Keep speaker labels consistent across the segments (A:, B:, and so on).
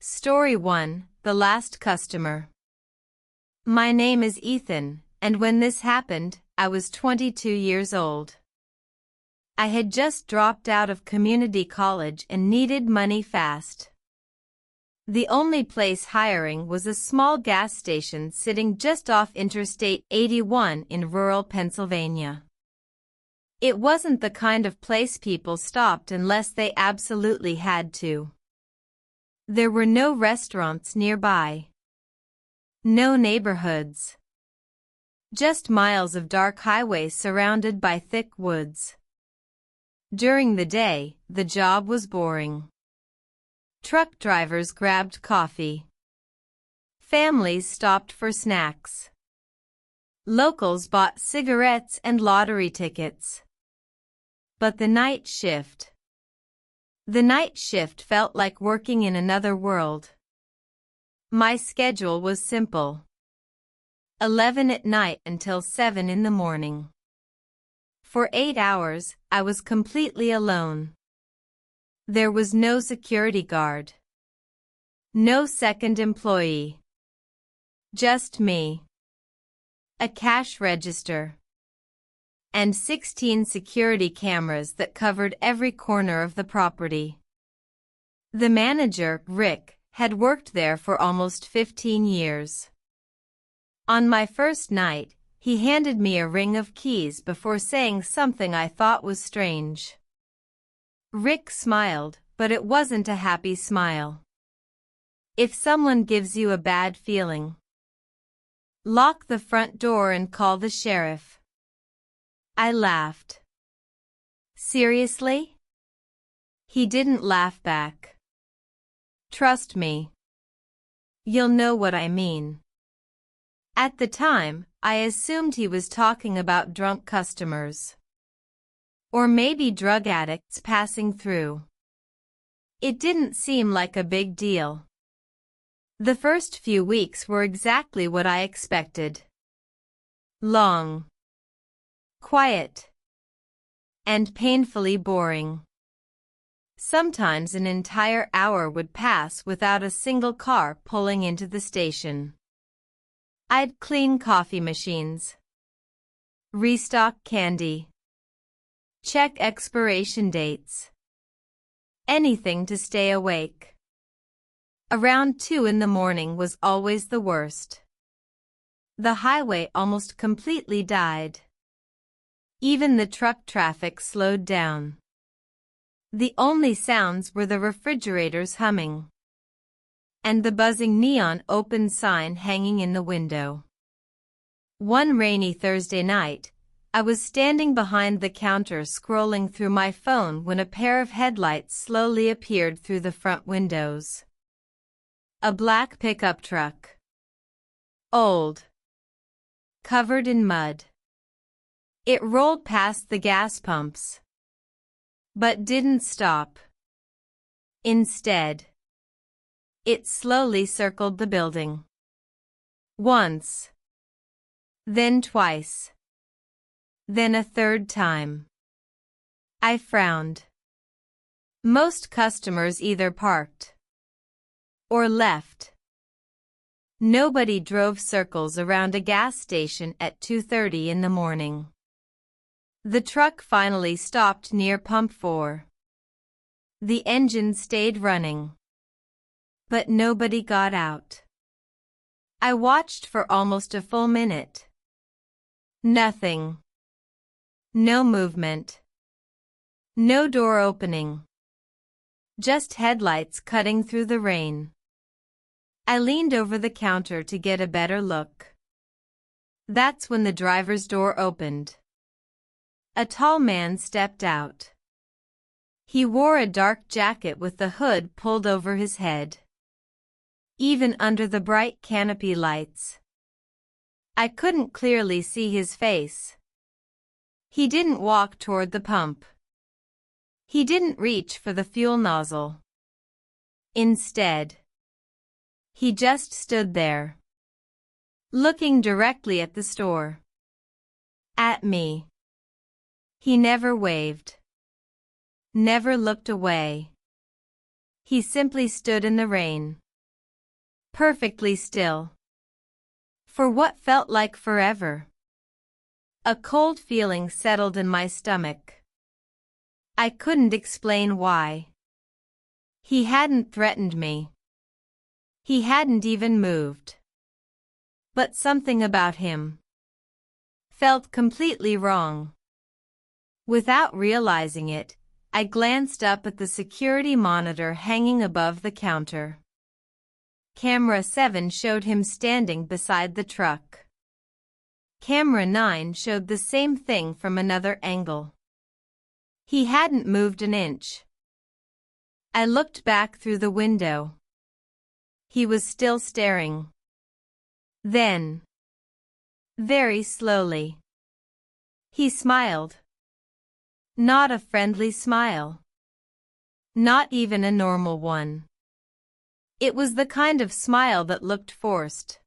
A: Story 1, The Last Customer. My name is Ethan, and when this happened, I was 22 years old. I had just dropped out of community college and needed money fast. The only place hiring was a small gas station sitting just off Interstate 81 in rural Pennsylvania. It wasn't the kind of place people stopped unless they absolutely had to. There were no restaurants nearby. No neighborhoods. Just miles of dark highways surrounded by thick woods. During the day, the job was boring. Truck drivers grabbed coffee. Families stopped for snacks. Locals bought cigarettes and lottery tickets. But the night shift felt like working in another world. My schedule was simple. 11 at night until 7 in the morning. For 8 hours, I was completely alone. There was no security guard. No second employee. Just me. A cash register. And 16 security cameras that covered every corner of the property. The manager, Rick, had worked there for almost 15 years. On my first night, he handed me a ring of keys before saying something I thought was strange. Rick smiled, but it wasn't a happy smile. If someone gives you a bad feeling, lock the front door and call the sheriff. I laughed. Seriously? He didn't laugh back. Trust me. You'll know what I mean. At the time, I assumed he was talking about drunk customers. Or maybe drug addicts passing through. It didn't seem like a big deal. The first few weeks were exactly what I expected. Long. Quiet. And painfully boring. Sometimes an entire hour would pass without a single car pulling into the station. I'd clean coffee machines. Restock candy. Check expiration dates. Anything to stay awake. Around 2 in the morning was always the worst. The highway almost completely died. Even the truck traffic slowed down. The only sounds were the refrigerators humming. And the buzzing neon open sign hanging in the window. One rainy Thursday night, I was standing behind the counter scrolling through my phone when a pair of headlights slowly appeared through the front windows. A black pickup truck. Old. Covered in mud. It rolled past the gas pumps. But didn't stop. Instead, it slowly circled the building. Once. Then twice. Then a third time. I frowned. Most customers either parked or left. Nobody drove circles around a gas station at 2:30 in the morning. The truck finally stopped near pump 4. The engine stayed running. But nobody got out. I watched for almost a full minute. Nothing. No movement. No door opening. Just headlights cutting through the rain. I leaned over the counter to get a better look. That's when the driver's door opened. A tall man stepped out. He wore a dark jacket with the hood pulled over his head. Even under the bright canopy lights, I couldn't clearly see his face. He didn't walk toward the pump. He didn't reach for the fuel nozzle. Instead, he just stood there, looking directly at the store. At me. He never waved. Never looked away. He simply stood in the rain. perfectly still. For what felt like forever. A cold feeling settled in my stomach. I couldn't explain why. He hadn't threatened me. He hadn't even moved. But something about him felt completely wrong. Without realizing it, I glanced up at the security monitor hanging above the counter. Camera 7 showed him standing beside the truck. Camera 9 showed the same thing from another angle. He hadn't moved an inch. I looked back through the window. He was still staring. Then, very slowly, he smiled. Not a friendly smile. Not even a normal one. It was the kind of smile that looked forced.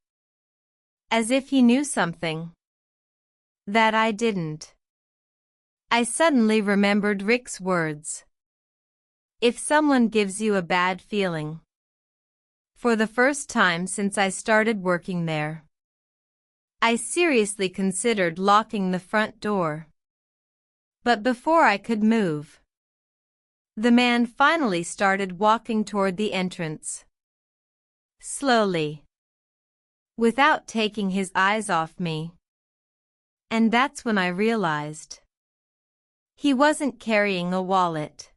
A: As if he knew something that I didn't. I suddenly remembered Rick's words. If someone gives you a bad feeling. For the first time since I started working there, I seriously considered locking the front door. But before I could move, the man finally started walking toward the entrance. Slowly. Without taking his eyes off me. And that's when I realized. He wasn't carrying a wallet.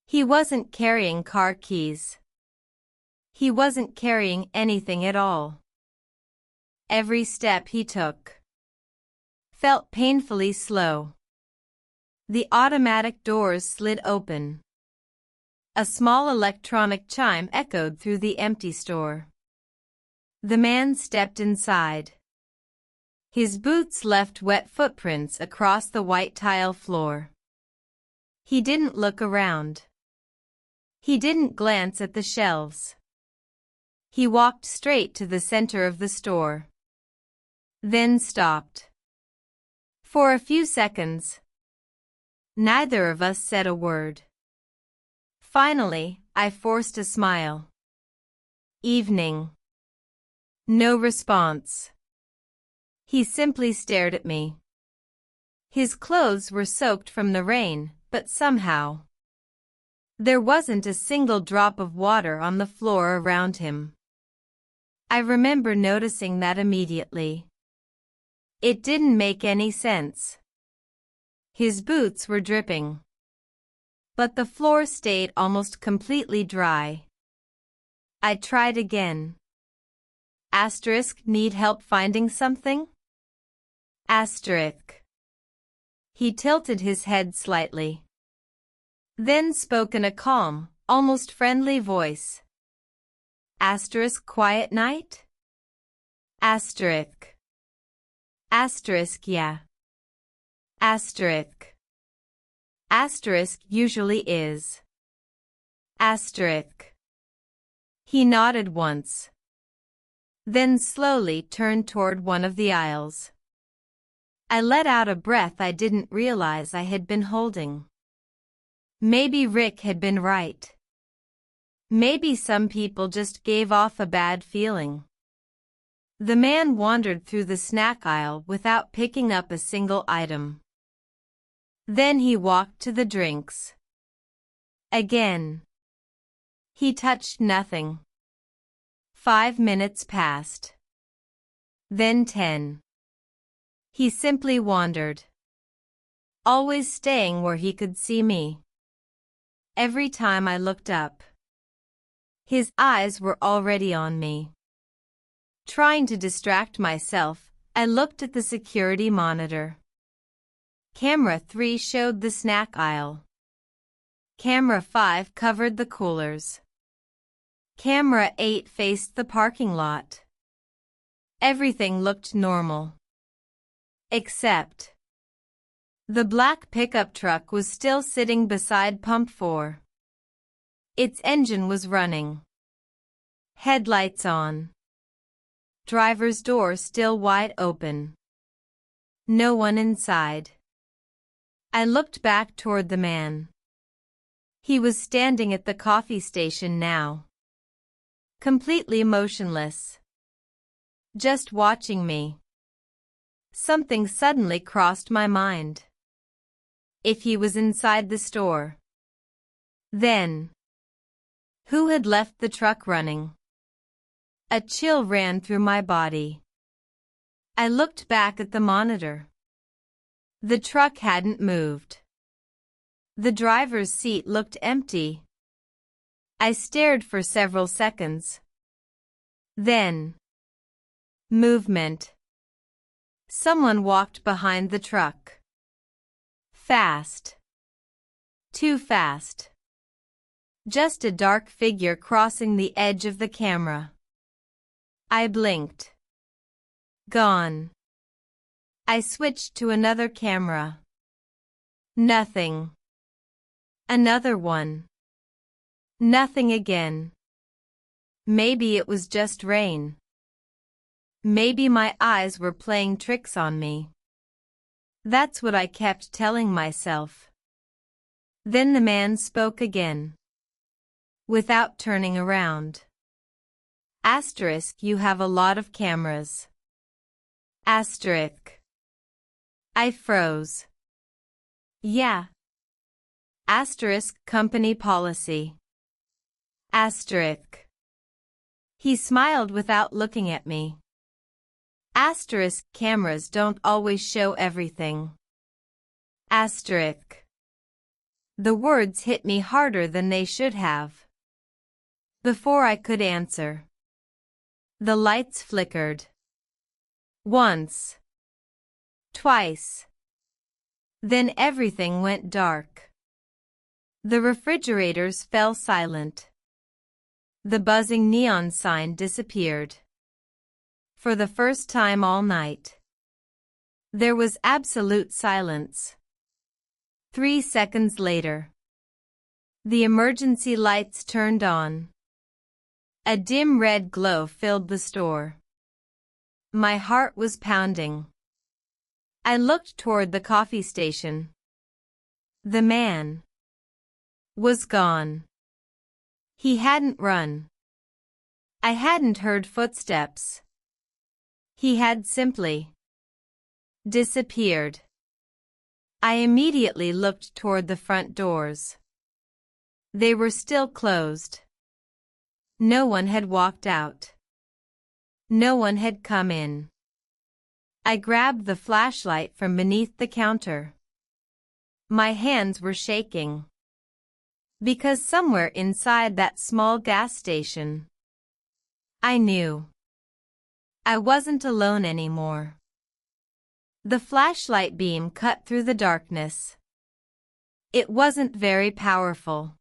A: He wasn't carrying car keys. He wasn't carrying anything at all. Every step he took felt painfully slow. The automatic doors slid open. A small electronic chime echoed through the empty store. The man stepped inside. His boots left wet footprints across the white tile floor. He didn't look around. He didn't glance at the shelves. He walked straight to the center of the store. Then stopped. For a few seconds, neither of us said a word. Finally, I forced a smile. Evening. No response. He simply stared at me. His clothes were soaked from the rain, but somehow there wasn't a single drop of water on the floor around him. I remember noticing that immediately. It didn't make any sense. His boots were dripping. But the floor stayed almost completely dry. I tried again. Need help finding something? He tilted his head slightly. Then spoke in a calm, almost friendly voice. Quiet night? Yeah. Usually is. He nodded once. Then slowly turned toward one of the aisles. I let out a breath I didn't realize I had been holding. Maybe Rick had been right. Maybe some people just gave off a bad feeling. The man wandered through the snack aisle without picking up a single item. Then he walked to the drinks. Again. He touched nothing. 5 minutes passed. Then 10. He simply wandered. Always staying where he could see me. Every time I looked up, his eyes were already on me. Trying to distract myself, I looked at the security monitor. Camera 3 showed the snack aisle. Camera 5 covered the coolers. Camera 8 faced the parking lot. Everything looked normal. Except the black pickup truck was still sitting beside pump 4. Its engine was running. Headlights on. Driver's door still wide open. No one inside. I looked back toward the man. He was standing at the coffee station now. completely motionless, just watching me. Something suddenly crossed my mind. If he was inside the store, then who had left the truck running? A chill ran through my body. I looked back at the monitor. The truck hadn't moved. The driver's seat looked empty. I stared for several seconds. Then, movement. Someone walked behind the truck. Fast. Too fast. Just a dark figure crossing the edge of the camera. I blinked. Gone. I switched to another camera. Nothing. Another one. Nothing again. Maybe it was just rain. Maybe my eyes were playing tricks on me. That's what I kept telling myself. Then the man spoke again. Without turning around. Asterisk, you have a lot of cameras. Asterisk. I froze. Yeah. Asterisk, company policy. Asterisk. He smiled without looking at me. Asterisk, cameras don't always show everything. Asterisk. The words hit me harder than they should have. Before I could answer, the lights flickered. Once. Twice. Then everything went dark. The refrigerators fell silent. The buzzing neon sign disappeared. For the first time all night, there was absolute silence. 3 seconds later, the emergency lights turned on. A dim red glow filled the store. My heart was pounding. I looked toward the coffee station. The man was gone. He hadn't run. I hadn't heard footsteps. He had simply disappeared. I immediately looked toward the front doors. They were still closed. No one had walked out. No one had come in. I grabbed the flashlight from beneath the counter. My hands were shaking. Because somewhere inside that small gas station, I knew I wasn't alone anymore. The flashlight beam cut through the darkness. It wasn't very powerful.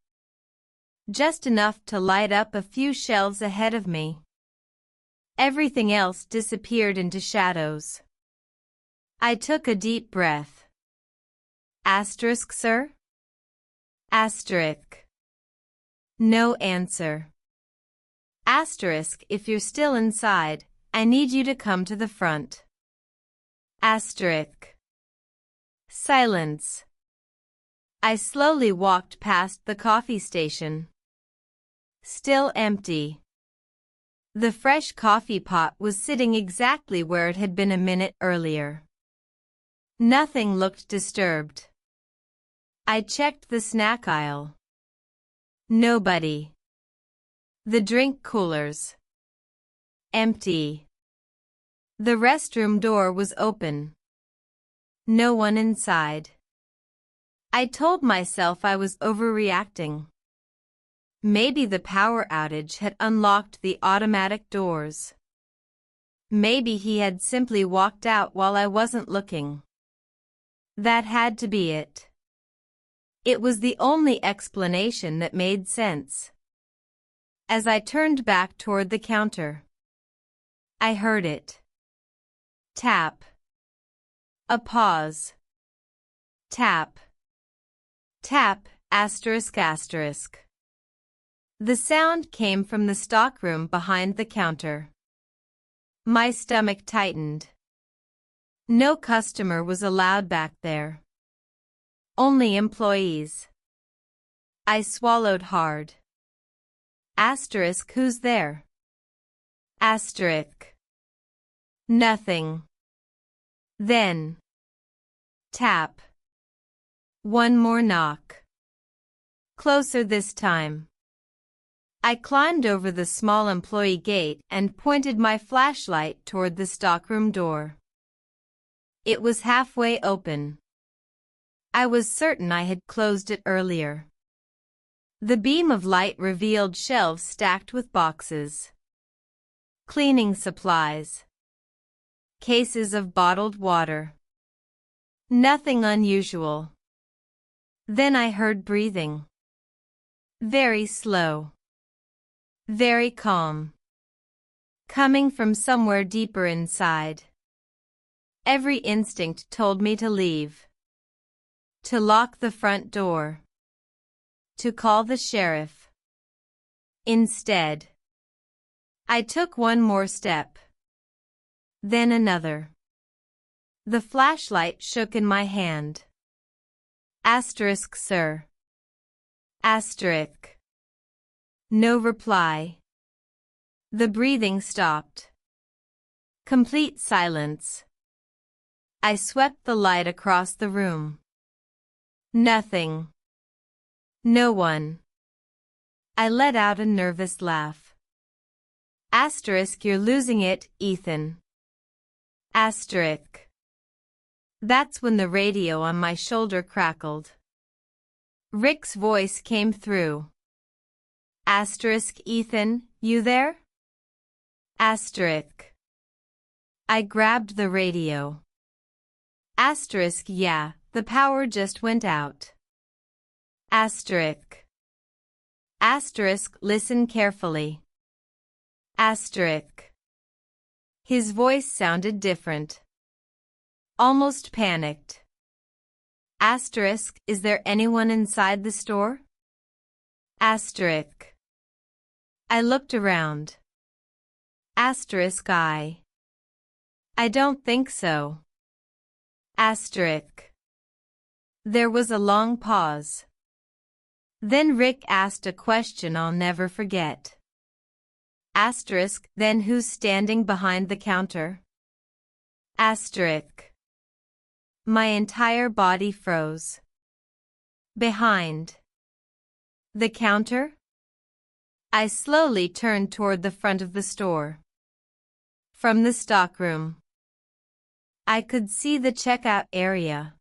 A: Just enough to light up a few shelves ahead of me. Everything else disappeared into shadows. I took a deep breath. Asterisk, sir? Asterisk. No answer. Asterisk, if you're still inside, I need you to come to the front. Asterisk. Silence. I slowly walked past the coffee station. Still empty. The fresh coffee pot was sitting exactly where it had been a minute earlier. Nothing looked disturbed. I checked the snack aisle. Nobody. The drink coolers. Empty. The restroom door was open. No one inside. I told myself I was overreacting. Maybe the power outage had unlocked the automatic doors. Maybe he had simply walked out while I wasn't looking. That had to be it. It was the only explanation that made sense. As I turned back toward the counter, I heard it. Tap. A pause. Tap. Tap, asterisk asterisk. The sound came from the stockroom behind the counter. My stomach tightened. No customer was allowed back there. Only employees. I swallowed hard. Asterisk, who's there? Asterisk. Nothing. Then. Tap. One more knock. Closer this time. I climbed over the small employee gate and pointed my flashlight toward the stockroom door. It was halfway open. I was certain I had closed it earlier. The beam of light revealed shelves stacked with boxes, cleaning supplies, cases of bottled water. Nothing unusual. Then I heard breathing. Very slow. Very calm. Coming from somewhere deeper inside. Every instinct told me to leave. To lock the front door. To call the sheriff. Instead, I took one more step. Then another. The flashlight shook in my hand. Asterisk, sir. Asterisk. No reply. The breathing stopped. Complete silence. I swept the light across the room. Nothing. No one. I let out a nervous laugh. Asterisk, you're losing it, Ethan. Asterisk. That's when the radio on my shoulder crackled. Rick's voice came through. Asterisk, Ethan, you there? Asterisk. I grabbed the radio. Asterisk, yeah, the power just went out. Asterisk. Asterisk, listen carefully. Asterisk. His voice sounded different. Almost panicked. Asterisk, is there anyone inside the store? Asterisk. I looked around. Asterisk, I don't think so. Asterisk. There was a long pause. Then Rick asked a question I'll never forget. Asterisk, then who's standing behind the counter? Asterisk. My entire body froze. Behind the counter? I slowly turned toward the front of the store. From the stockroom, I could see the checkout area.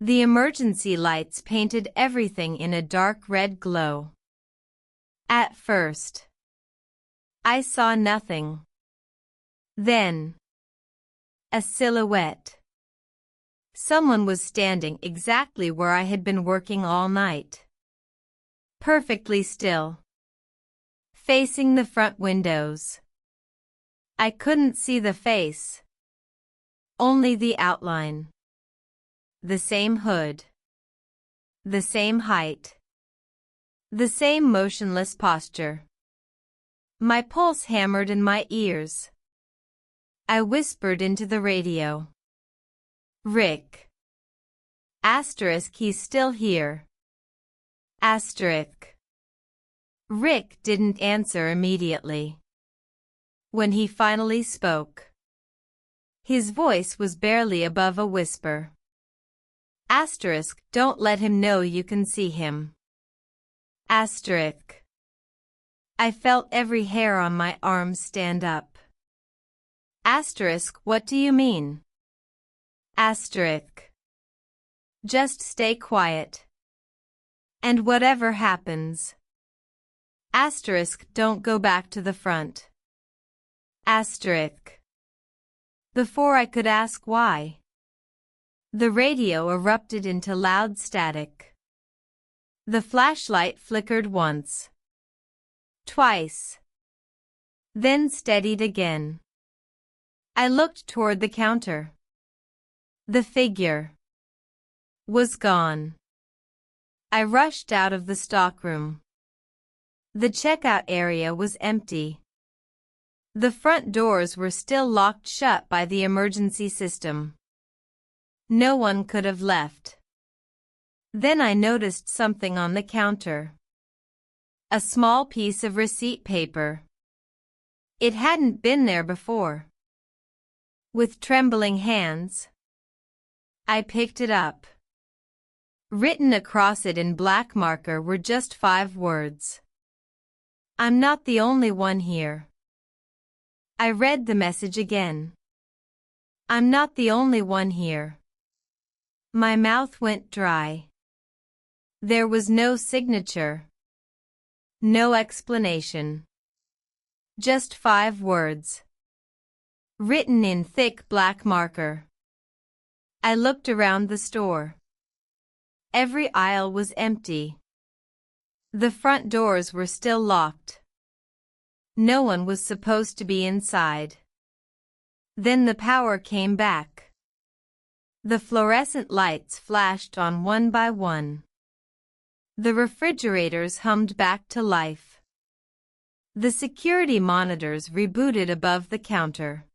A: The emergency lights painted everything in a dark red glow. At first, I saw nothing. Then, a silhouette. Someone was standing exactly where I had been working all night. Perfectly still. Facing the front windows. I couldn't see the face. Only the outline. The same hood. The same height. The same motionless posture. My pulse hammered in my ears. I whispered into the radio. Rick. Asterisk, he's still here. Asterisk. Rick didn't answer immediately. When he finally spoke, his voice was barely above a whisper. Asterisk, don't let him know you can see him. Asterisk. I felt every hair on my arm stand up. Asterisk, what do you mean? Asterisk. Just stay quiet. And whatever happens. Asterisk, don't go back to the front. Asterisk. Before I could ask why, the radio erupted into loud static. The flashlight flickered once. Twice. Then steadied again. I looked toward the counter. The figure was gone. I rushed out of the stockroom. The checkout area was empty. The front doors were still locked shut by the emergency system. No one could have left. Then I noticed something on the counter. A small piece of receipt paper. It hadn't been there before. With trembling hands, I picked it up. Written across it in black marker were just 5 words. I'm not the only one here. I read the message again. I'm not the only one here. My mouth went dry. There was no signature. No explanation. Just 5 words. Written in thick black marker. I looked around the store. Every aisle was empty. The front doors were still locked. No one was supposed to be inside. Then the power came back. The fluorescent lights flashed on one by one. The refrigerators hummed back to life. The security monitors rebooted above the counter.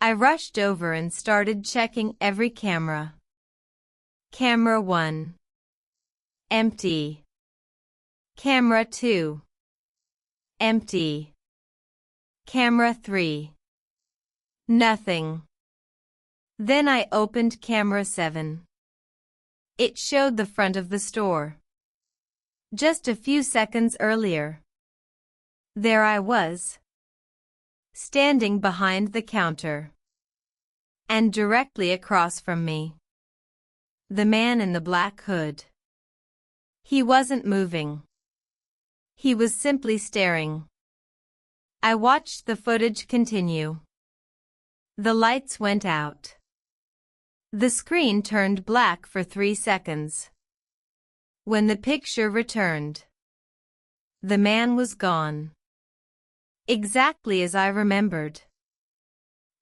A: I rushed over and started checking every camera. Camera 1. Empty. Camera 2. Empty. Camera 3. Nothing. Then I opened camera 7. It showed the front of the store. Just a few seconds earlier. There I was, standing behind the counter. And directly across from me, the man in the black hood. He wasn't moving. He was simply staring. I watched the footage continue. The lights went out. The screen turned black for 3 seconds. When the picture returned, the man was gone. Exactly as I remembered.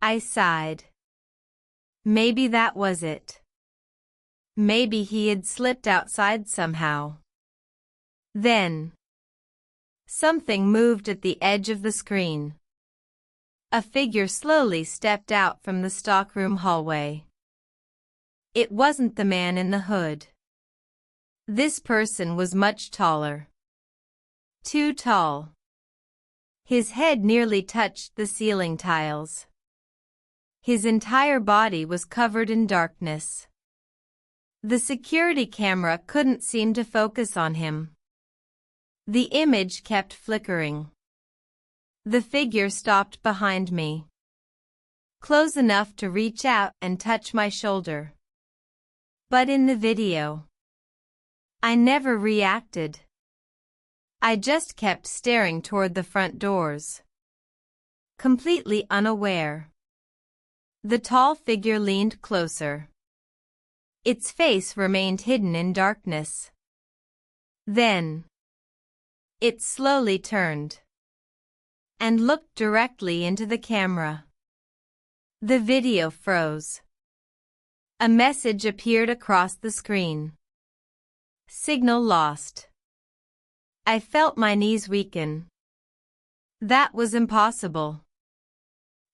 A: I sighed. Maybe that was it. Maybe he had slipped outside somehow. Then, something moved at the edge of the screen. A figure slowly stepped out from the stockroom hallway. It wasn't the man in the hood. This person was much taller. Too tall. His head nearly touched the ceiling tiles. His entire body was covered in darkness. The security camera couldn't seem to focus on him. The image kept flickering. The figure stopped behind me, close enough to reach out and touch my shoulder. But in the video, I never reacted. I just kept staring toward the front doors, completely unaware. The tall figure leaned closer. Its face remained hidden in darkness. Then, it slowly turned and looked directly into the camera. The video froze. A message appeared across the screen. Signal lost. I felt my knees weaken. That was impossible.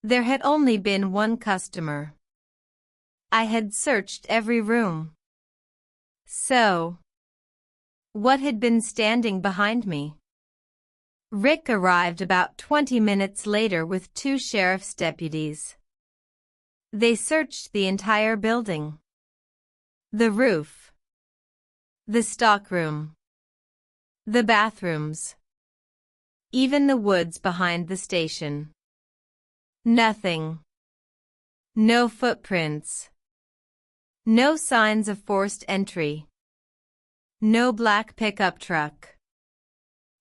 A: There had only been one customer. I had searched every room. So, what had been standing behind me? Rick arrived about 20 minutes later with 2 sheriff's deputies. They searched the entire building. The roof. The stockroom. The bathrooms. Even the woods behind the station. Nothing. No footprints. No signs of forced entry. No black pickup truck.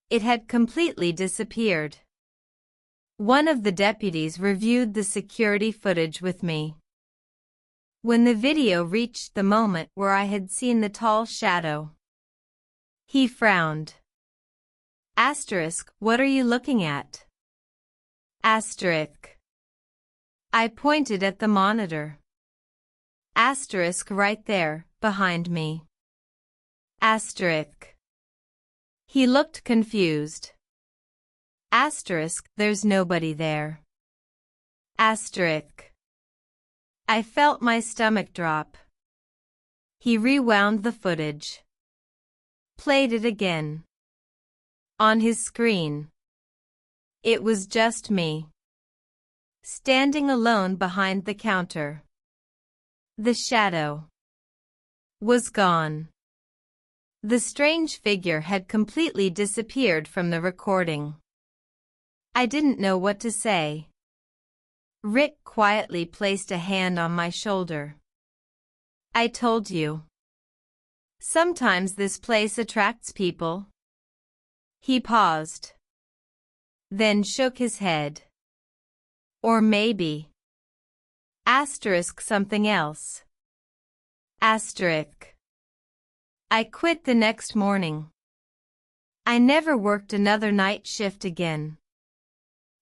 A: It had completely disappeared. One of the deputies reviewed the security footage with me. When the video reached the moment where I had seen the tall shadow, he frowned. Asterisk, what are you looking at? Asterisk. I pointed at the monitor. Asterisk right there, behind me. Asterisk. He looked confused. Asterisk, there's nobody there. Asterisk. I felt my stomach drop. He rewound the footage. Played it again. On his screen. It was just me, standing alone behind the counter. The shadow was gone. The strange figure had completely disappeared from the recording. I didn't know what to say. Rick quietly placed a hand on my shoulder. I told you. Sometimes this place attracts people. He paused, then shook his head. Or maybe. Asterisk something else. Asterisk. I quit the next morning. I never worked another night shift again.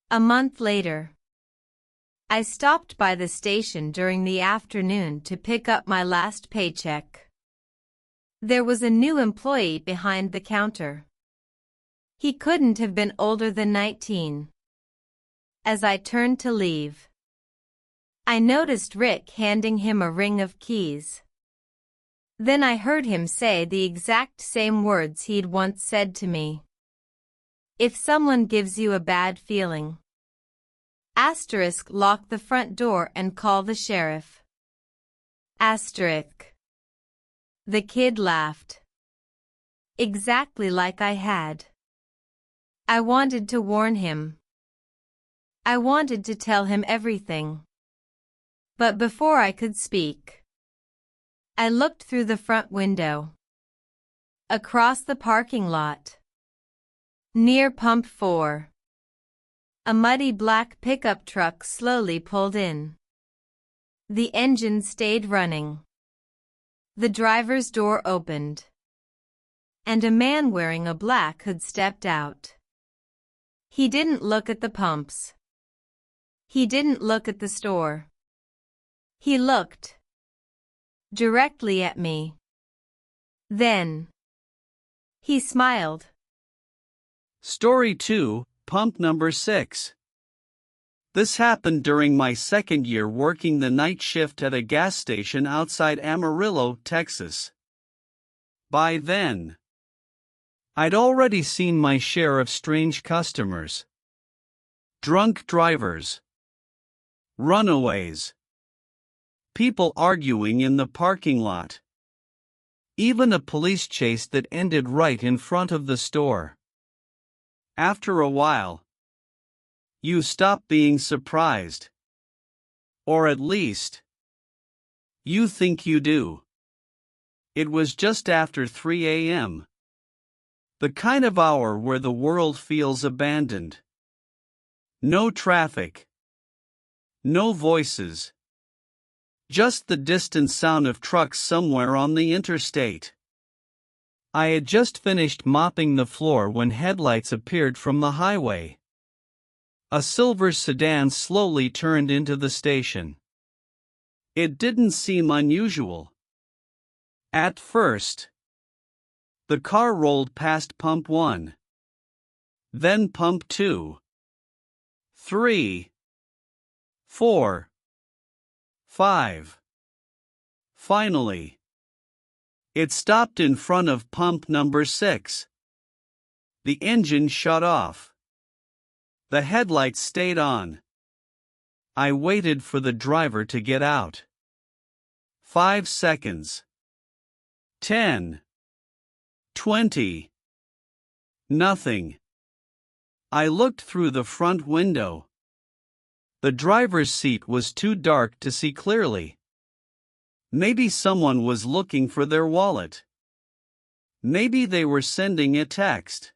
A: A month later, I stopped by the station during the afternoon to pick up my last paycheck. There was a new employee behind the counter. He couldn't have been older than 19. As I turned to leave, I noticed Rick handing him a ring of keys. Then I heard him say the exact same words he'd once said to me. If someone gives you a bad feeling, asterisk lock the front door and call the sheriff. Asterisk. The kid laughed. Exactly like I had. I wanted to warn him. I wanted to tell him everything. But before I could speak, I looked through the front window. Across the parking lot. Near Pump 4. A muddy black pickup truck slowly pulled in. The engine stayed running. The driver's door opened. And a man wearing a black hood stepped out. He didn't look at the pumps. He didn't look at the store. He looked directly at me. Then he smiled.
B: Story 2, Pump number 6. This happened during my second year working the night shift at a gas station outside Amarillo, Texas. By then, I'd already seen my share of strange customers. Drunk drivers. Runaways. People arguing in the parking lot. Even a police chase that ended right in front of the store. After a while, you stop being surprised. Or at least, you think you do. It was just after 3 a.m. The kind of hour where the world feels abandoned. No traffic. No voices. Just the distant sound of trucks somewhere on the interstate. I had just finished mopping the floor when headlights appeared from the highway. A silver sedan slowly turned into the station. It didn't seem unusual. At first, the car rolled past Pump 1. Then Pump 2. 3. 4. 5. Finally, it stopped in front of Pump number 6. The engine shut off. The headlights stayed on. I waited for the driver to get out. 5 seconds. 10. 20. Nothing. I looked through the front window. The driver's seat was too dark to see clearly. Maybe someone was looking for their wallet. Maybe they were sending a text.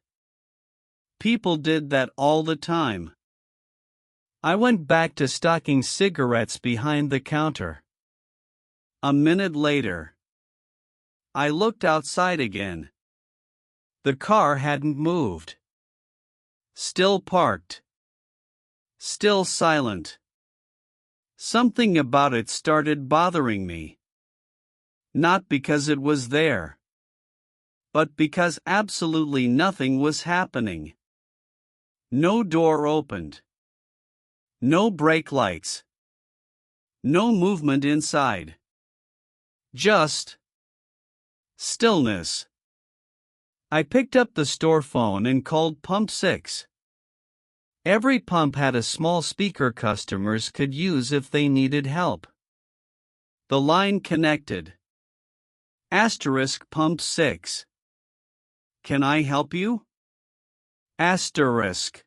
B: People did that all the time. I went back to stocking cigarettes behind the counter. A minute later, I looked outside again. The car hadn't moved. Still parked. Still silent. Something about it started bothering me. Not because it was there, but because absolutely nothing was happening. No door opened. No brake lights. No movement inside. Just stillness. I picked up the store phone and called Pump 6. Every pump had a small speaker customers could use if they needed help. The line connected. Asterisk pump 6. Can I help you? Asterisk.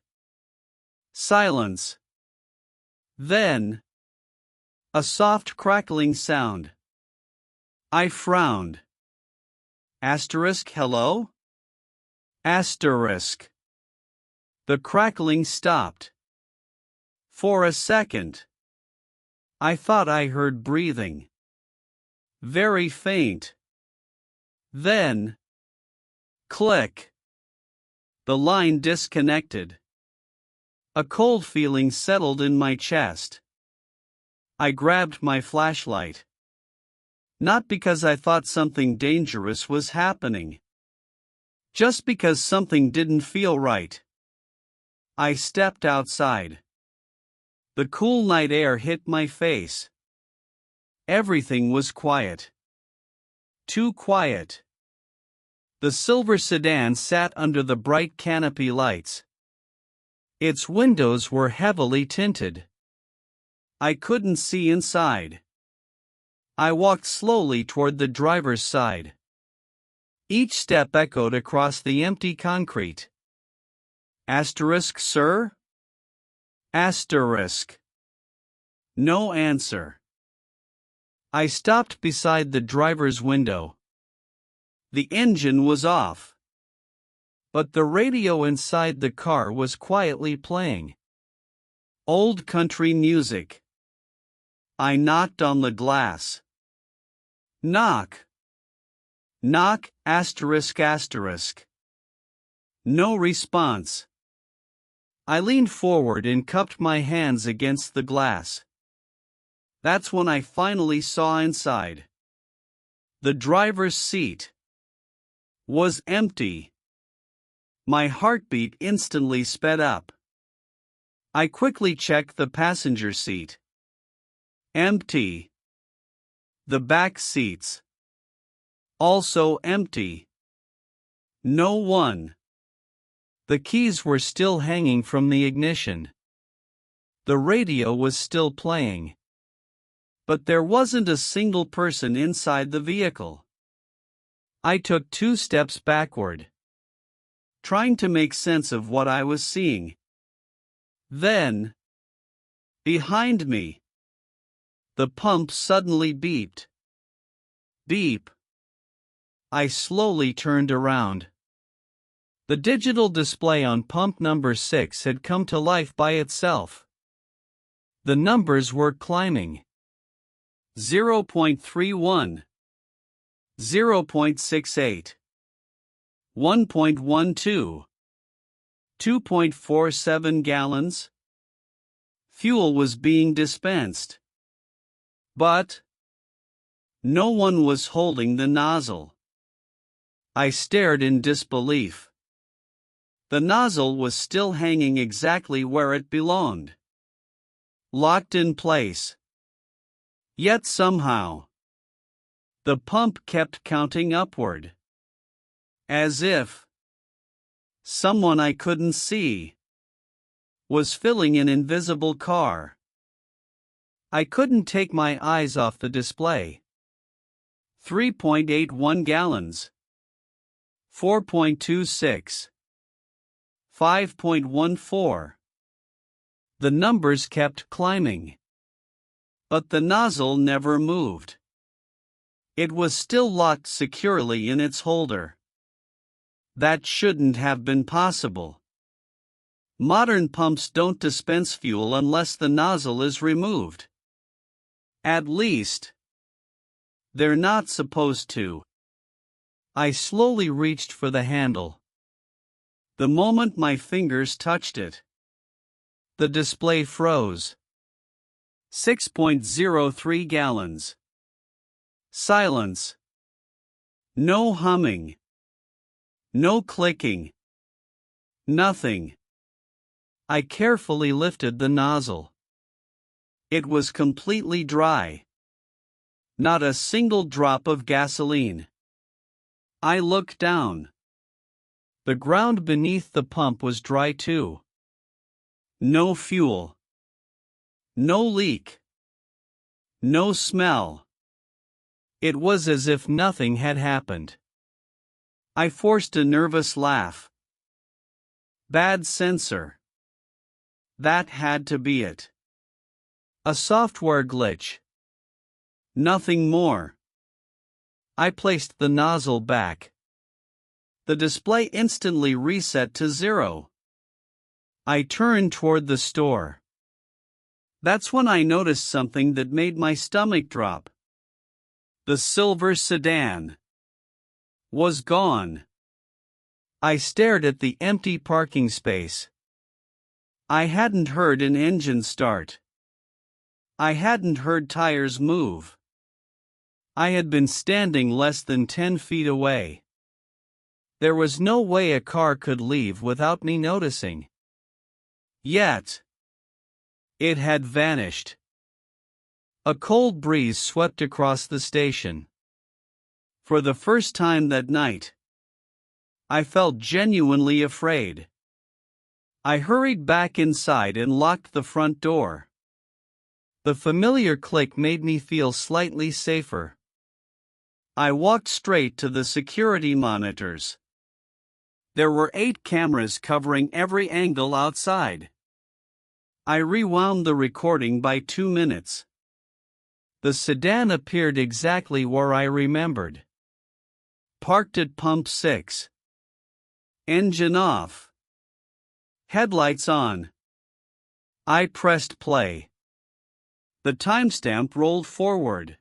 B: Silence. Then, a soft crackling sound. I frowned. Asterisk hello? Asterisk. The crackling stopped. For a second, I thought I heard breathing. Very faint. Then, click. The line disconnected. A cold feeling settled in my chest. I grabbed my flashlight. Not because I thought something dangerous was happening. Just because something didn't feel right. I stepped outside. The cool night air hit my face. Everything was quiet. Too quiet. The silver sedan sat under the bright canopy lights. Its windows were heavily tinted. I couldn't see inside. I walked slowly toward the driver's side. Each step echoed across the empty concrete. Asterisk, sir? Asterisk. No answer. I stopped beside the driver's window. The engine was off. But the radio inside the car was quietly playing. Old country music. I knocked on the glass. Knock. Knock, asterisk, asterisk. No response. I leaned forward and cupped my hands against the glass. That's when I finally saw inside. The driver's seat was empty. My heartbeat instantly sped up. I quickly checked the passenger seat. Empty. The back seats. Also empty. No one. The keys were still hanging from the ignition. The radio was still playing. But there wasn't a single person inside the vehicle. I took 2 steps backward, trying to make sense of what I was seeing. Then, behind me, the pump suddenly beeped. Beep. I slowly turned around. The digital display on pump number 6 had come to life by itself. The numbers were climbing. 0.31, 0.68, 1.12, 2.47 gallons. Fuel was being dispensed. But no one was holding the nozzle. I stared in disbelief. The nozzle was still hanging exactly where it belonged. Locked in place. Yet somehow, the pump kept counting upward. As if someone I couldn't see was filling an invisible car. I couldn't take my eyes off the display. 3.81 gallons. 4.26. 5.14. The numbers kept climbing. But the nozzle never moved. It was still locked securely in its holder. That shouldn't have been possible. Modern pumps don't dispense fuel unless the nozzle is removed. At least, they're not supposed to. I slowly reached for the handle. The moment my fingers touched it, the display froze. 6.03 gallons. Silence. No humming. No clicking. Nothing. I carefully lifted the nozzle. It was completely dry. Not a single drop of gasoline. I looked down. The ground beneath the pump was dry too. No fuel. No leak. No smell. It was as if nothing had happened. I forced a nervous laugh. Bad sensor. That had to be it. A software glitch. Nothing more. I placed the nozzle back. The display instantly reset to 0. I turned toward the store. That's when I noticed something that made my stomach drop. The silver sedan was gone. I stared at the empty parking space. I hadn't heard an engine start. I hadn't heard tires move. I had been standing less than 10 feet away. There was no way a car could leave without me noticing. Yet, it had vanished. A cold breeze swept across the station. For the first time that night, I felt genuinely afraid. I hurried back inside and locked the front door. The familiar click made me feel slightly safer. I walked straight to the security monitors. There were 8 cameras covering every angle outside. I rewound the recording by 2 minutes. The sedan appeared exactly where I remembered. Parked at pump 6. Engine off. Headlights on. I pressed play. The timestamp rolled forward.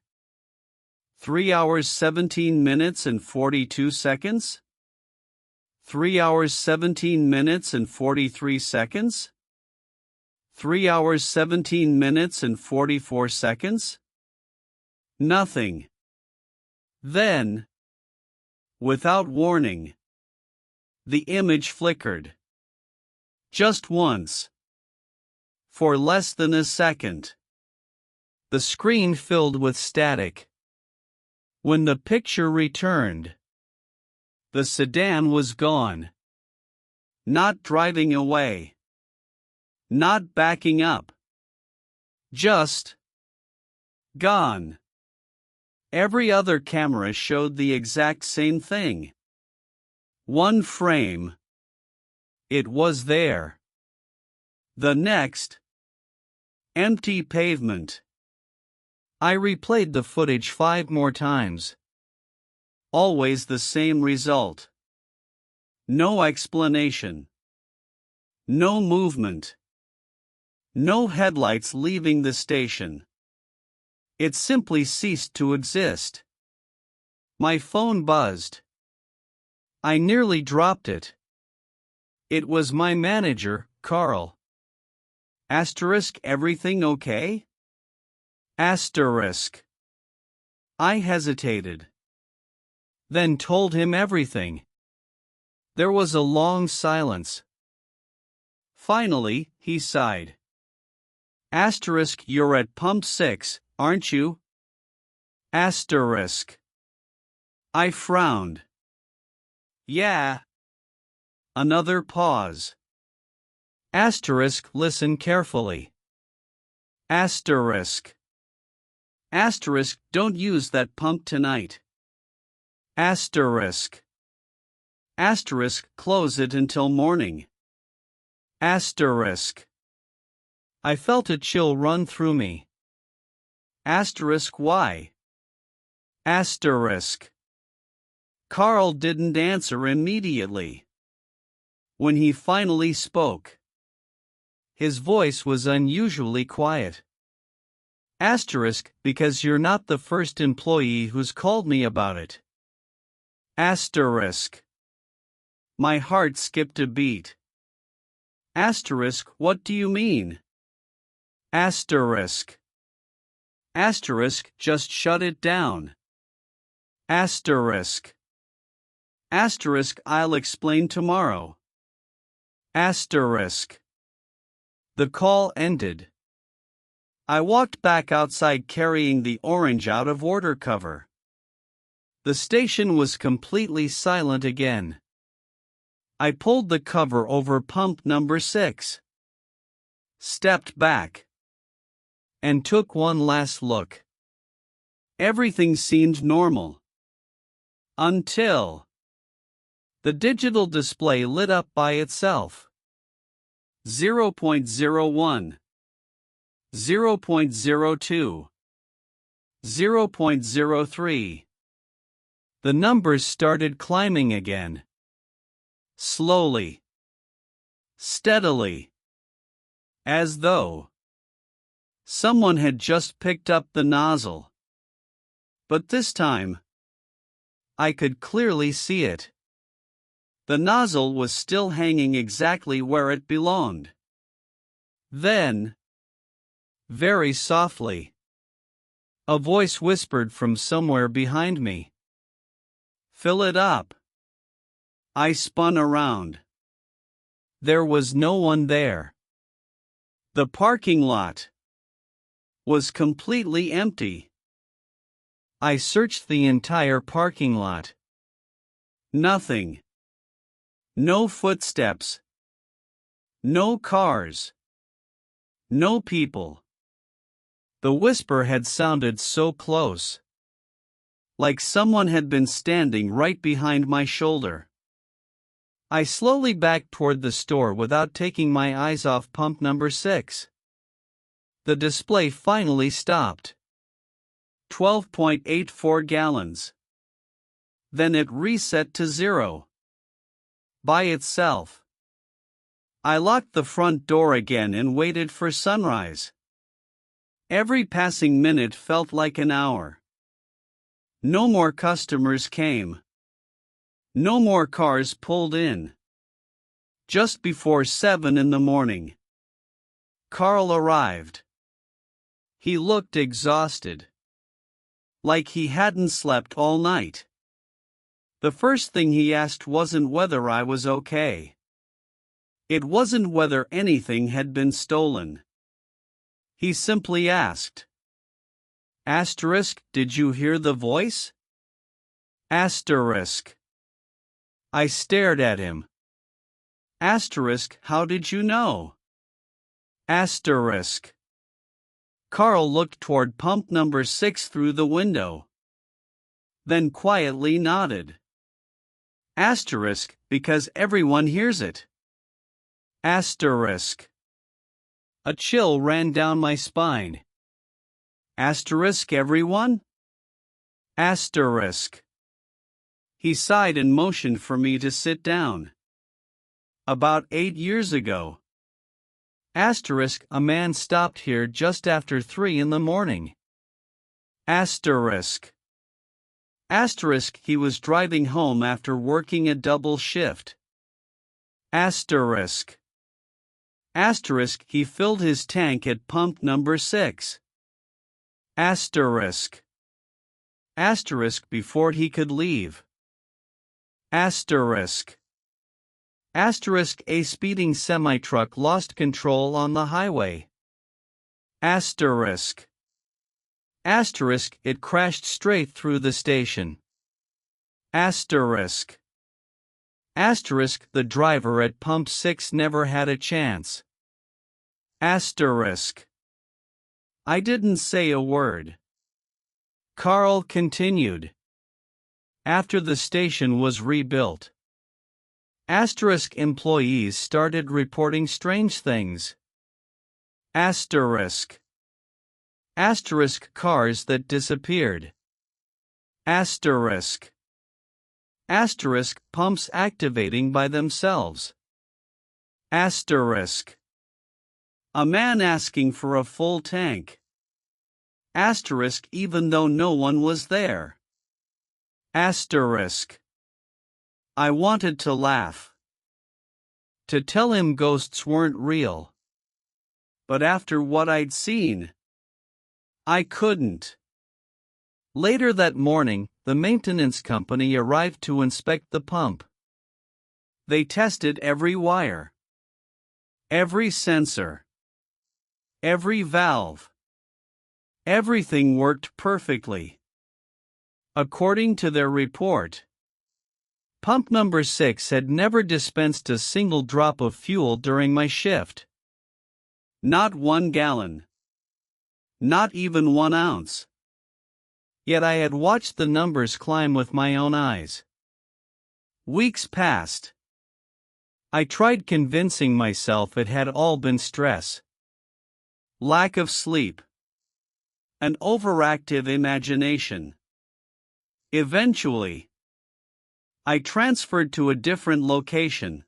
B: 3 hours 17 minutes and 42 seconds? 3 hours 17 minutes and 43 seconds? 3 hours 17 minutes and 44 seconds? Nothing. Then, without warning, the image flickered. Just once. For less than a second. The screen filled with static. When the picture returned, the sedan was gone. Not driving away. Not backing up. Just gone. Every other camera showed the exact same thing. One frame. It was there. The next. Empty pavement. I replayed the footage 5 more times. Always the same result. No explanation. No movement. No headlights leaving the station. It simply ceased to exist. My phone buzzed. I nearly dropped it. It was my manager, Carl. Everything okay? I hesitated. Then told him everything. There was a long silence. Finally, he sighed. You're at pump 6, aren't you? I frowned. Yeah. Another pause. Listen carefully. Don't use that pump tonight. Close it until morning. I felt a chill run through me. Why? Carl didn't answer immediately. When he finally spoke, his voice was unusually quiet. Because you're not the first employee who's called me about it. My heart skipped a beat. What do you mean? Just shut it down. I'll explain tomorrow. The call ended. I walked back outside carrying the orange out of order cover. The station was completely silent again. I pulled the cover over pump number 6. stepped back, and took one last look. Everything seemed normal. Until the digital display lit up by itself. 0.01, 0.02, 0.03. The numbers started climbing again. Slowly. Steadily. As though someone had just picked up the nozzle. But this time, I could clearly see it. The nozzle was still hanging exactly where it belonged. Then, very softly, a voice whispered from somewhere behind me. "Fill it up." I spun around. There was no one there. The parking lot was completely empty. I searched the entire parking lot. Nothing. No footsteps. No cars. No people. The whisper had sounded so close. Like someone had been standing right behind my shoulder. I slowly backed toward the store without taking my eyes off pump number 6. The display finally stopped. 12.84 gallons. Then it reset to 0. By itself. I locked the front door again and waited for sunrise. Every passing minute felt like an hour. No more customers came. No more cars pulled in. Just before 7 in the morning, Carl arrived. He looked exhausted. Like he hadn't slept all night. The first thing he asked wasn't whether I was okay. It wasn't whether anything had been stolen. He simply asked. Did you hear the voice? Asterisk. I stared at him. How did you know? Asterisk. Carl looked toward pump number 6 through the window. Then quietly nodded. Because everyone hears it. Asterisk. A chill ran down my spine. Everyone? Asterisk. He sighed and motioned for me to sit down. About 8 years ago. A man stopped here just after 3 in the morning. Asterisk. He was driving home after working a double shift. Asterisk. He filled his tank at pump number 6. Asterisk. Before he could leave. Asterisk. A speeding semi-truck lost control on the highway. Asterisk. It crashed straight through the station. Asterisk. The driver at pump 6 never had a chance. Asterisk. I didn't say a word. Carl continued. After the station was rebuilt, employees started reporting strange things. Asterisk. Cars that disappeared. Asterisk. Pumps activating by themselves. Asterisk. A man asking for a full tank. Even though no one was there. Asterisk. I wanted to laugh. To tell him ghosts weren't real. But after what I'd seen, I couldn't. Later that morning, the maintenance company arrived to inspect the pump. They tested every wire, every sensor, every valve. Everything worked perfectly. According to their report, pump number 6 had never dispensed a single drop of fuel during my shift. Not 1 gallon. Not even 1 ounce. Yet I had watched the numbers climb with my own eyes. Weeks passed. I tried convincing myself it had all been stress. Lack of sleep. An overactive imagination. Eventually, I transferred to a different location.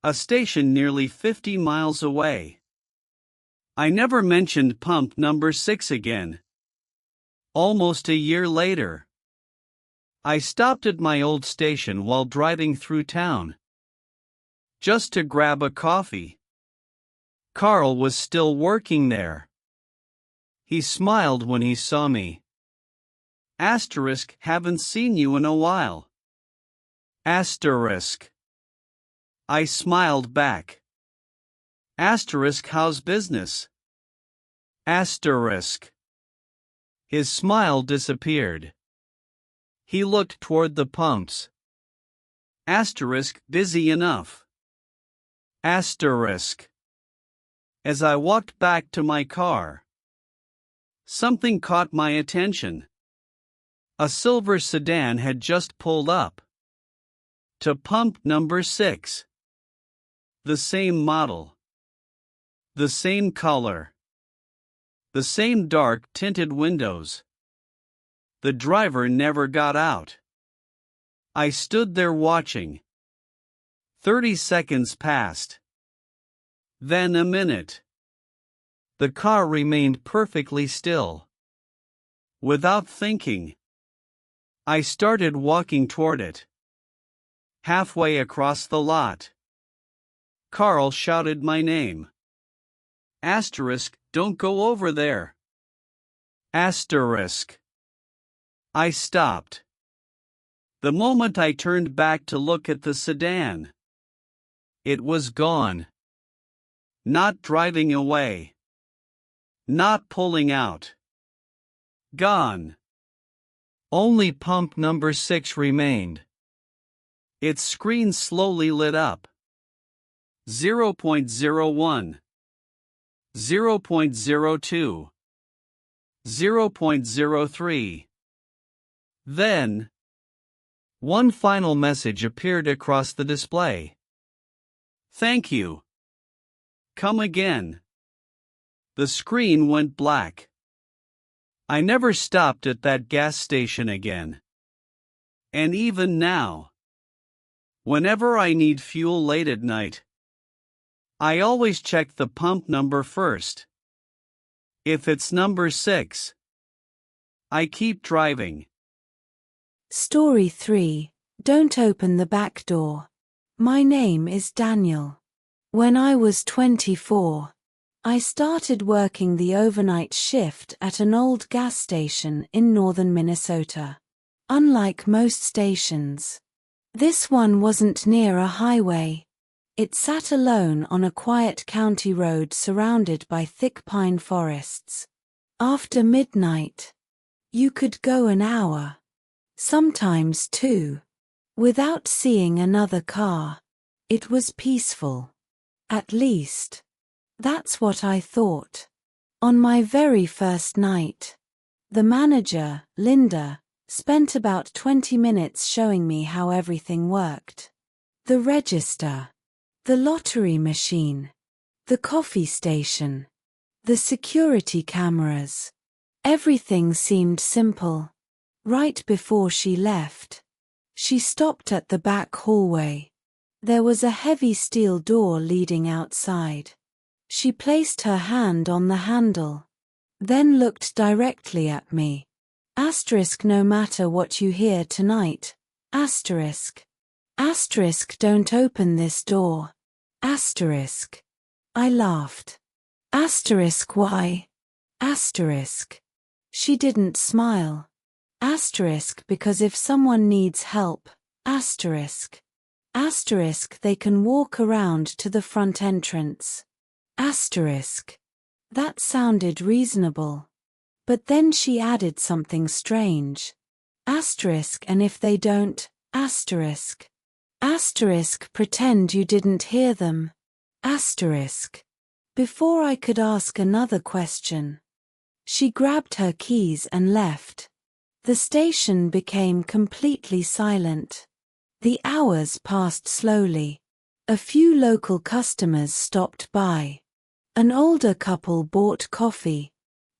B: A station nearly 50 miles away. I never mentioned pump number 6 again. Almost a year later, I stopped at my old station while driving through town. Just to grab a coffee. Carl was still working there. He smiled when he saw me. Haven't seen you in a while. I smiled back. How's business? His smile disappeared. He looked toward the pumps. Busy enough. As I walked back to my car, something caught my attention. A silver sedan had just pulled up. To pump number 6. The same model. The same color. The same dark tinted windows. The driver never got out. I stood there watching. 30 seconds passed. Then a minute. The car remained perfectly still. Without thinking, I started walking toward it. Halfway across the lot, Carl shouted my name. Don't go over there. I stopped. The moment I turned back to look at the sedan, it was gone. Not driving away. Not pulling out. Gone. Only pump number 6 remained. Its screen slowly lit up. 0.01, 0.02, 0.03. Then, one final message appeared across the display. Thank you. Come again. The screen went black. I never stopped at that gas station again. And even now, whenever I need fuel late at night, I always check the pump number first. If it's number 6, I keep driving.
C: Story 3. Don't open the back door. My name is Daniel. When I was 24, I started working the overnight shift at an old gas station in northern Minnesota. Unlike most stations, this one wasn't near a highway. It sat alone on a quiet county road surrounded by thick pine forests. After midnight, you could go an hour, sometimes 2, without seeing another car. It was peaceful. At least, that's what I thought. On my very first night, the manager, Linda, spent about 20 minutes showing me how everything worked. The register, the lottery machine, the coffee station, the security cameras. Everything seemed simple. Right before she left, she stopped at the back hallway. There was a heavy steel door leading outside. She placed her hand on the handle, then looked directly at me. No matter what you hear tonight. Don't open this door. I laughed. Why? She didn't smile. Because if someone needs help, they can walk around to the front entrance. That sounded reasonable. But then she added something strange. And if they don't, pretend you didn't hear them. Before I could ask another question, she grabbed her keys and left. The station became completely silent. The hours passed slowly. A few local customers stopped by. An older couple bought coffee.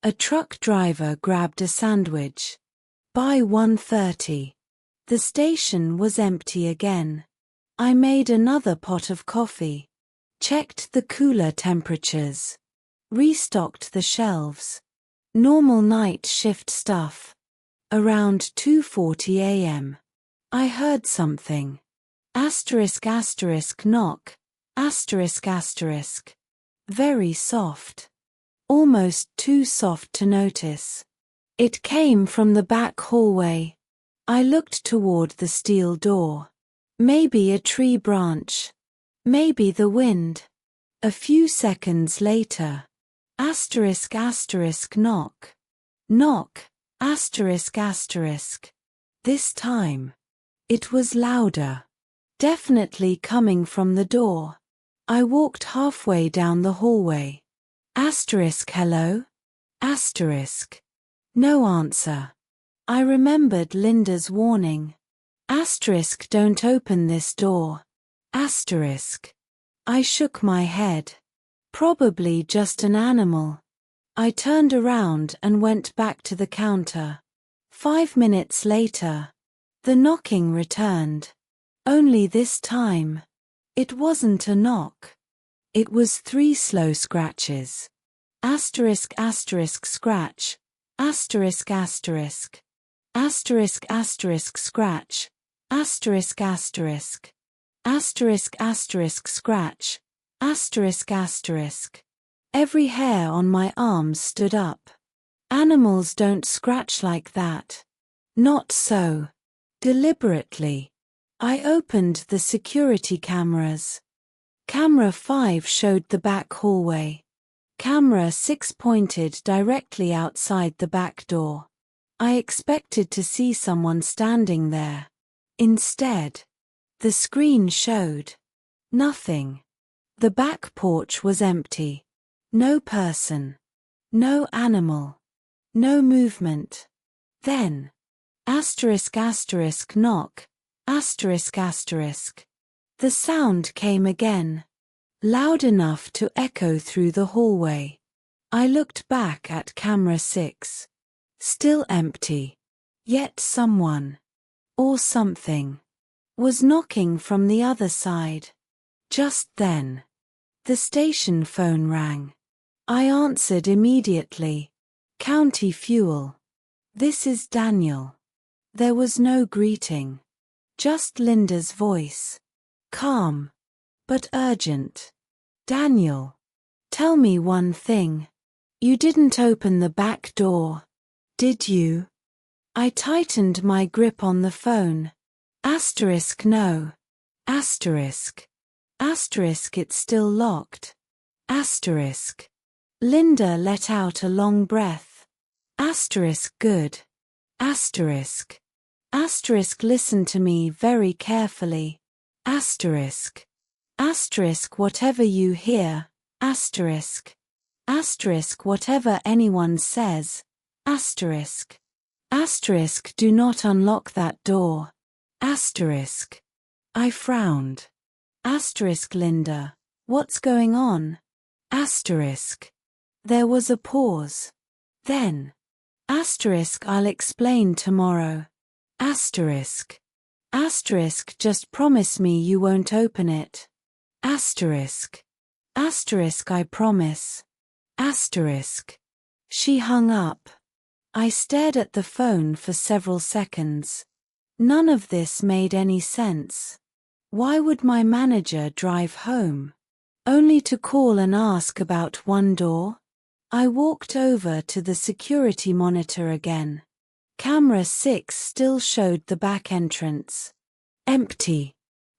C: A truck driver grabbed a sandwich. By 1:30, the station was empty again. I made another pot of coffee, checked the cooler temperatures, restocked the shelves. Normal night shift stuff. Around 2:40 a.m. I heard something. Knock. Very soft. Almost too soft to notice. It came from the back hallway. I looked toward the steel door. Maybe a tree branch. Maybe the wind. A few seconds later. Knock. Knock. This time. It was louder. Definitely coming from the door. I walked halfway down the hallway. Hello? No answer. I remembered Linda's warning. Don't open this door. I shook my head. Probably just an animal. I turned around and went back to the counter. 5 minutes later, the knocking returned. Only this time, it wasn't a knock. It was 3 slow scratches. Scratch. Scratch. Scratch. Every hair on my arms stood up. Animals don't scratch like that. Not so. Deliberately. I opened the security cameras. Camera 5 showed the back hallway. Camera 6 pointed directly outside the back door. I expected to see someone standing there. Instead, the screen showed nothing. The back porch was empty. No person. No animal. No movement. Then, knock. The sound came again. Loud enough to echo through the hallway. I looked back at camera 6. Still empty. Yet someone, or something, was knocking from the other side. Just then, the station phone rang. I answered immediately. County Fuel. This is Daniel. There was no greeting. Just Linda's voice. Calm, but urgent. Daniel. Tell me one thing. You didn't open the back door, did you? I tightened my grip on the phone. No. It's still locked. Linda let out a long breath. Good. Listen to me very carefully. Whatever you hear. Whatever anyone says. Do not unlock that door. I frowned. Linda, what's going on? There was a pause. Then, I'll explain tomorrow. Just promise me you won't open it. I promise. She hung up. I stared at the phone for several seconds. None of this made any sense. Why would my manager drive home? Only to call and ask about one door? I walked over to the security monitor again. Camera 6 still showed the back entrance. Empty.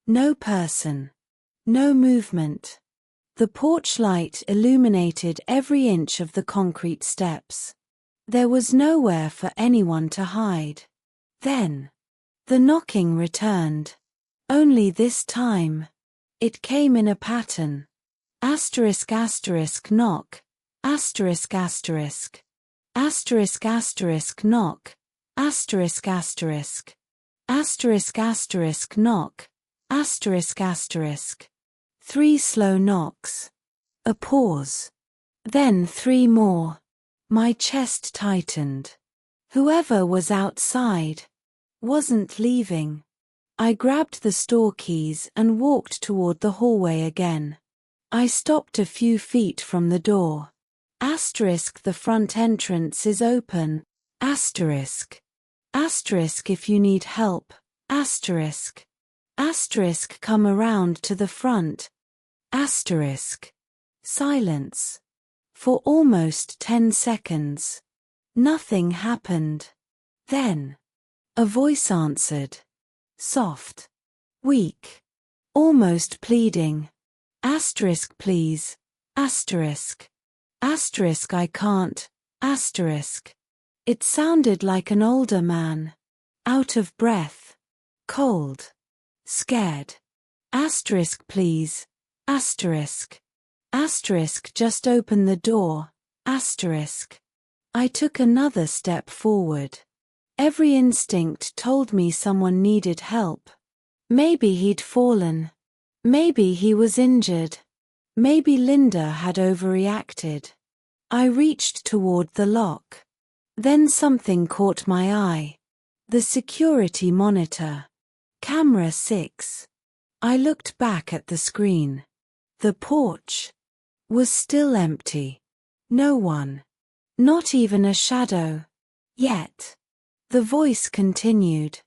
C: No person. No movement. The porch light illuminated every inch of the concrete steps. There was nowhere for anyone to hide. Then, the knocking returned. Only this time, it came in a pattern. Asterisk asterisk knock. Asterisk asterisk. Asterisk asterisk knock. Asterisk asterisk. Asterisk asterisk knock. Asterisk asterisk. 3 slow knocks. A pause. Then 3 more. My chest tightened. Whoever was outside wasn't leaving. I grabbed the store keys and walked toward the hallway again. I stopped a few feet from the door. Asterisk the front entrance is open. Asterisk. Asterisk if you need help. Asterisk. Asterisk come around to the front. Asterisk. Silence. For almost 10 seconds. Nothing happened. Then a voice answered. Soft. Weak. Almost pleading. Asterisk please. Asterisk. Asterisk I can't. Asterisk. It sounded like an older man. Out of breath. Cold. Scared. Asterisk please. Asterisk. Asterisk just open the door. Asterisk. I took another step forward. Every instinct told me someone needed help. Maybe he'd fallen. Maybe he was injured. Maybe Linda had overreacted. I reached toward the lock. Then something caught my eye. The security monitor. Camera 6. I looked back at the screen. The porch was still empty. No one. Not even a shadow. Yet. The voice continued.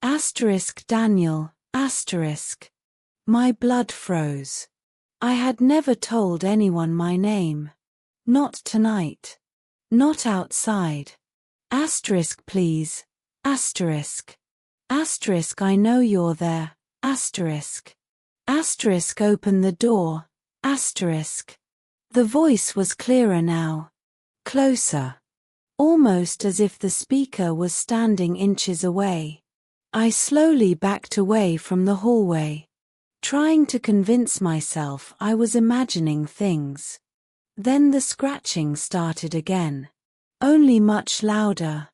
C: Asterisk Daniel. Asterisk. My blood froze. I had never told anyone my name. Not tonight. Not outside. Asterisk please. Asterisk. Asterisk I know you're there. Asterisk. Asterisk open the door. Asterisk. The voice was clearer now. Closer. Almost as if the speaker was standing inches away. I slowly backed away from the hallway, trying to convince myself I was imagining things. Then the scratching started again. Only much louder.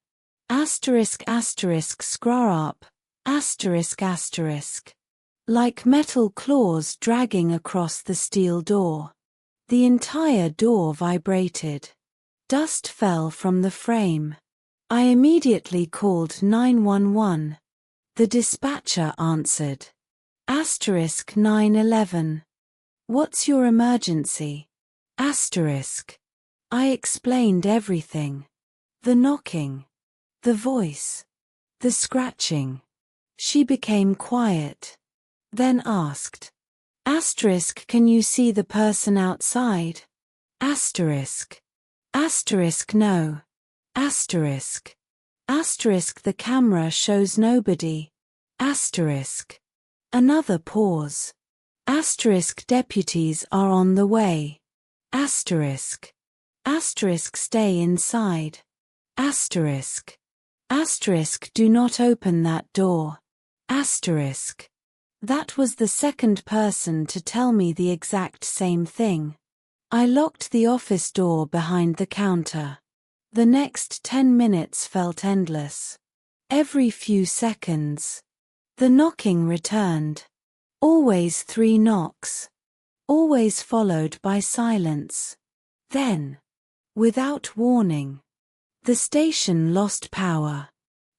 C: Asterisk asterisk scroll up. Asterisk asterisk. Like metal claws dragging across the steel door. The entire door vibrated. Dust fell from the frame. I immediately called 911. The dispatcher answered. Asterisk 911. What's your emergency? Asterisk. I explained everything. The knocking. The voice. The scratching. She became quiet. Then asked. Asterisk can you see the person outside? Asterisk. Asterisk no. Asterisk. Asterisk the camera shows nobody. Asterisk. Another pause. Asterisk deputies are on the way. Asterisk. Asterisk stay inside. Asterisk. Asterisk do not open that door. Asterisk. That was the second person to tell me the exact same thing. I locked the office door behind the counter. The next 10 minutes felt endless. Every few seconds. The knocking returned. Always 3 knocks. Always followed by silence. Then, without warning, the station lost power.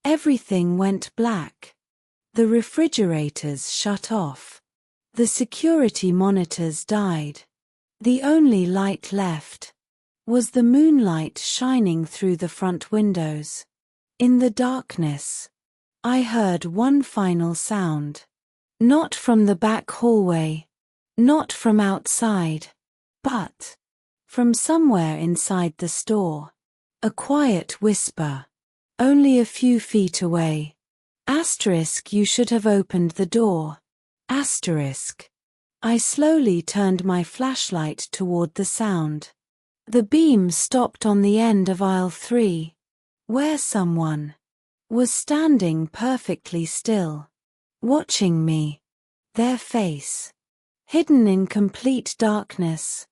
C: Everything went black. The refrigerators shut off. The security monitors died. The only light left was the moonlight shining through the front windows. In the darkness, I heard one final sound. Not from the back hallway, not from outside, but from somewhere inside the store. A quiet whisper, only a few feet away. Asterisk you should have opened the door. Asterisk. I slowly turned my flashlight toward the sound. The beam stopped on the end of aisle 3, where someone was standing perfectly still, watching me. Their face, Hidden in complete darkness.